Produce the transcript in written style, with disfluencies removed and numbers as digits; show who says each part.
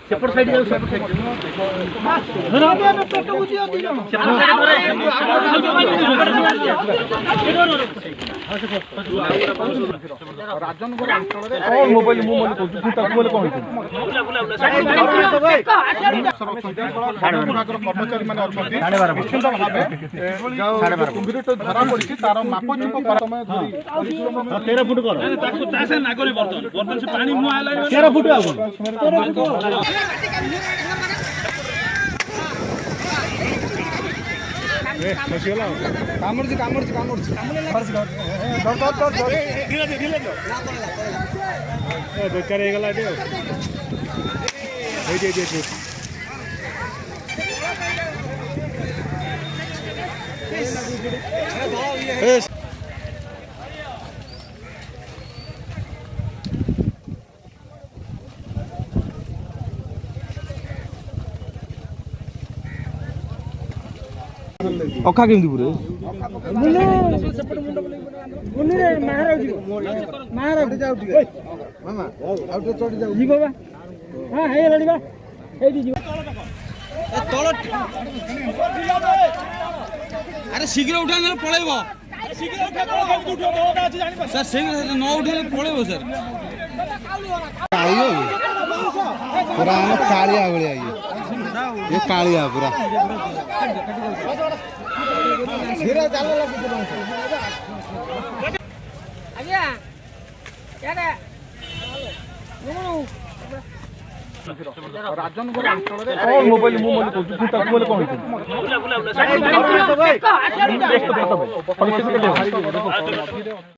Speaker 1: सेपट side जाऊ सेपट side धरा दे ना पेट बुझी होती ना सेपट साइड राजन को अंचल रे और मोबाइल मु मन को तू ताकू बोले कोन कर्मचारी माने अछंती निश्चित भाबे कुंभीर तो धरा पड़िछि तार माप चुप पर समय धरी 13 फुट कर ताकू तासे नागरे बर्तन से पानी मुआ आला 13 फुट आगो 13 फुट कामरजी बेकार ହେଇଗଲା ଏଠି अखा केमती पुरे अरे शीघ्र उठा पलैब सर शीघ्र न उठे पलैब सर पूरा कालिया भाया ये कालिया पूरा राजन को अंचल रे और मोबाइल मु मन को तू ताकू बोले कोन